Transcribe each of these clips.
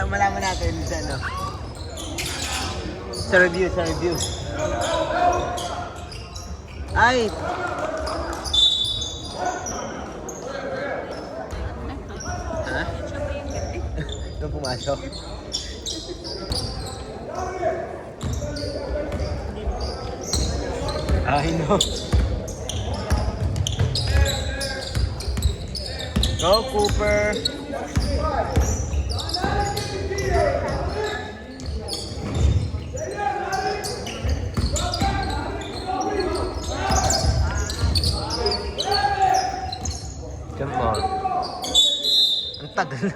malaman natin sa ano. Sa review. Ay! Ha? Nung pumasok? I know. Go, Cooper! Come on. Ang tagal.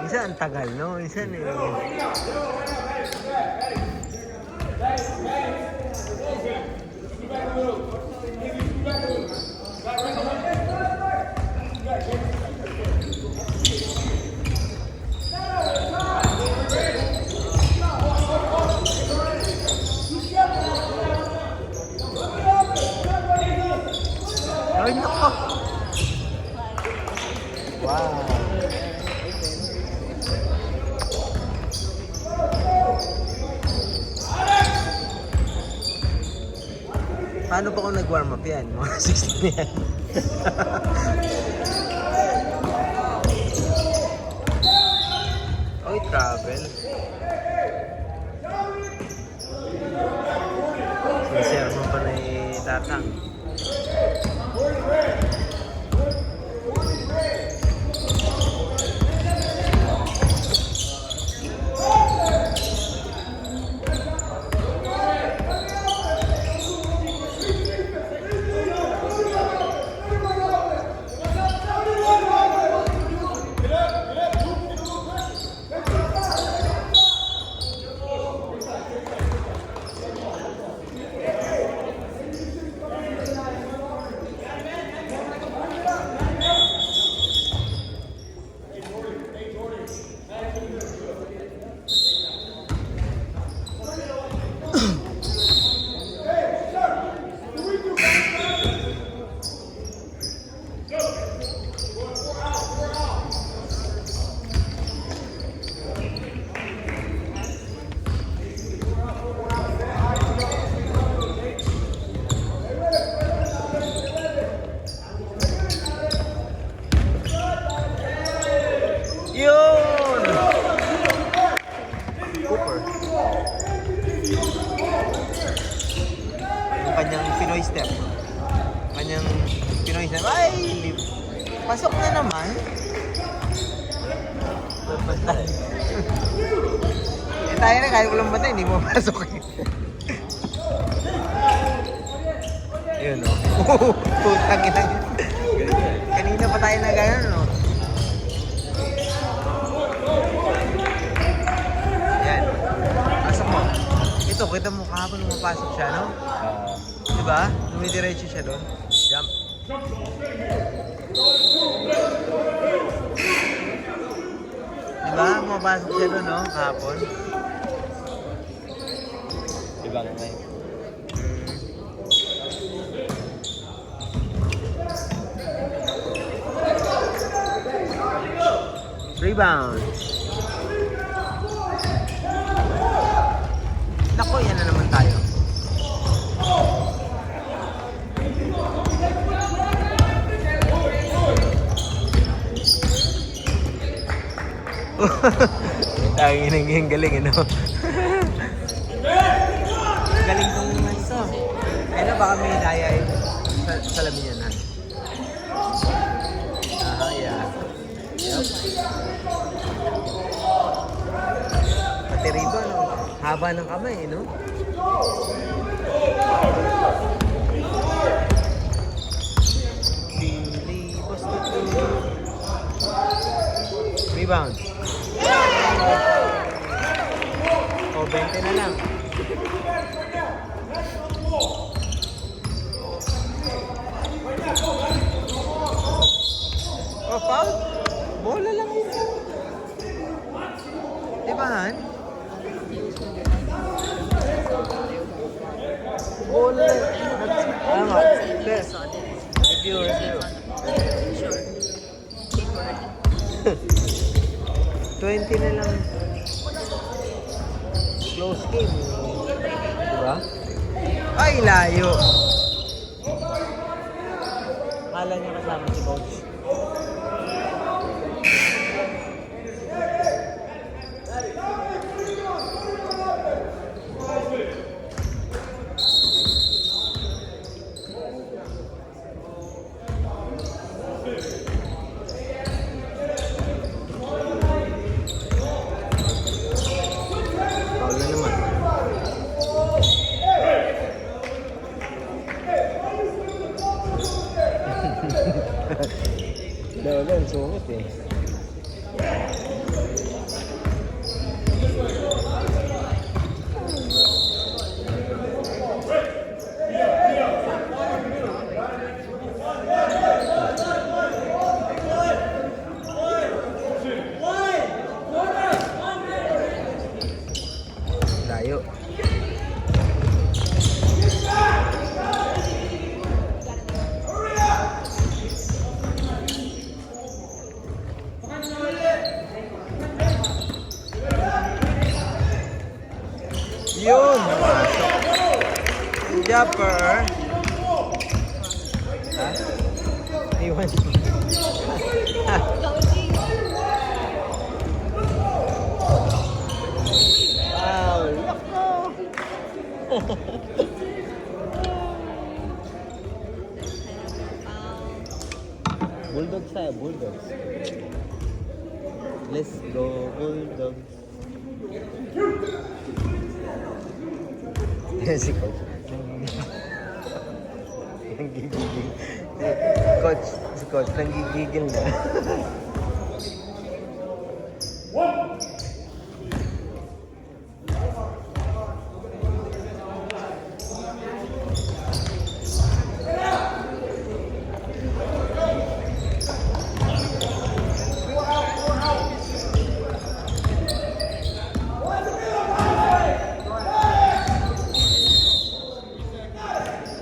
Minsan ang tagal, no? Minsan eh. Ay, nako! Wow! Paano ba kung nag-warm up yan? Mga 16 yan. Oy, travel. Sincere mo pa na itatang. Yun! Cooper. Yung kanyang Pinoy step. Kanyang Pinoy step. Ay! Pasok na naman. Eh tayo na, kaya ko lang batay, hindi mo pasok eh. Yun o. Putang ina. Kanina pa tayo na gano'n no. Ito, kita mo kahapon lumapasok siya, no? Diba? Dumidiretso siya doon. Jump. Diba? Lumapasok siya doon, no? Kahapon. Diba nga ngayon? Rebound. Nako, yan na naman tayo. Tangin ang galing, ano? Galing tong maso. Ayun na, baka may daya sa lamin yan, ha? Yeah. Yup. Pati rito, no? Haba ng kamay, no? Rebound. O, 20 na lang. O, foul? Bola lang ito. Diba, Han? Bola. Tama. Best. Review. 20 na lang. Close game. Diba? Ay, layo. Akala niya kasama si coach. Foul na naman. Lolo, ang sungit eh. Layo. Yun! Namasok. Jumper. Ha? Iwan. Foul. Bulldogs tayo, Bulldogs. Let's go, Bulldogs. Si Coach. Nanggigigil. Si Coach, nanggigigil na.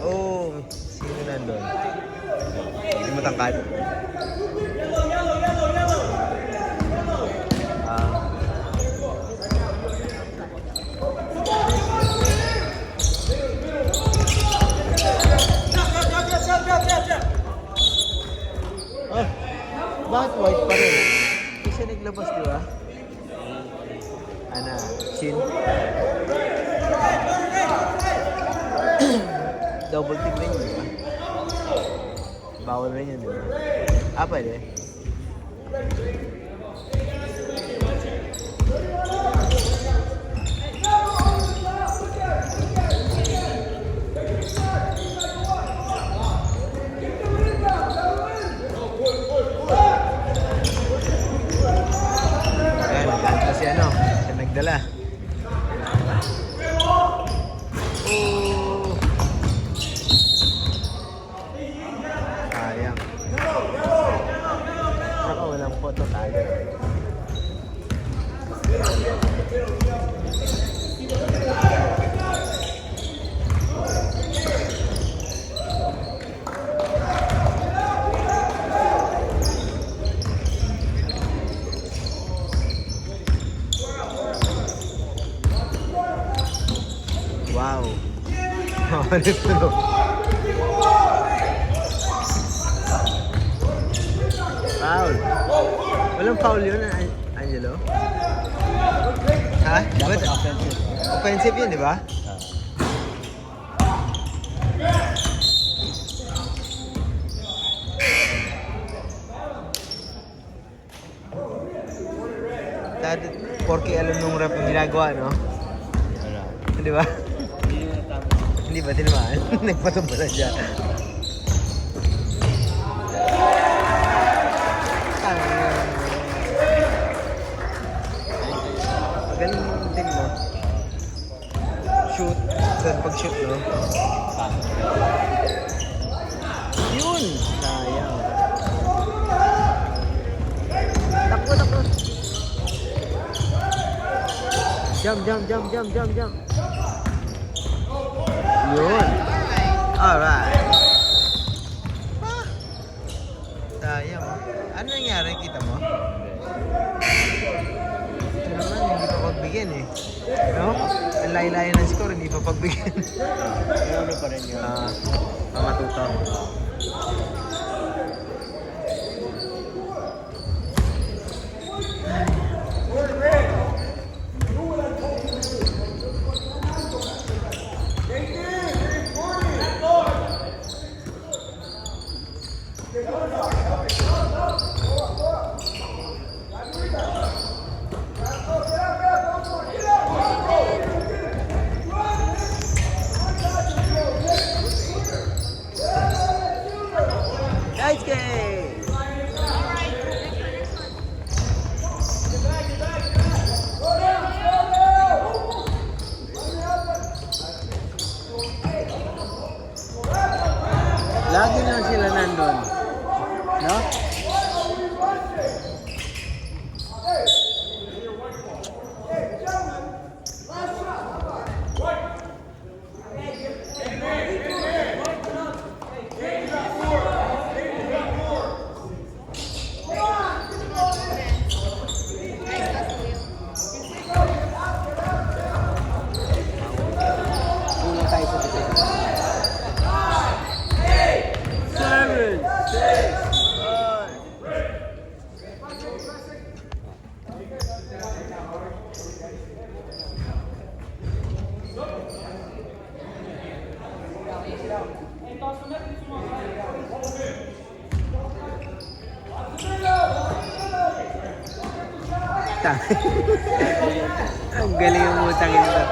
Oh, sino nandun? Hindi matangkad. Bakit white pa rin? Hindi siya naglabas, di ba? Ana, chin. Double team rin yun, di ba? Bawal rin yun, di ba? Ah, pwede. Ayan, nagkanta si ano, siya nagdala. Oh! Sayang. Saka walang photo tayo. Wow. Ano ito? Foul. Walang foul yun, Angelo? Ha? Dapat But, offensive. offensive yun, di ba? Dati, porke alam nung rap yung ginagawa, no? Wala. Di ba? Hindi yung tama. Hindi ba tinamaan? Nagpatumba na siya. Magaling yung team, no? Shoot. Saan pag-shoot, no? Yun! Sayang. Takbo, takbo. Jump, jump, jump, jump, jump, jump. Yun. Alright. Ah. Sayang. Ano nangyari? Kita mo? mapagbigyan. Ano pa rin yun? Matuto. Nice game! Lagi na sila nandun. No? Una tayo sa dito. 7, 6, 5. Ang galing yung utang ito.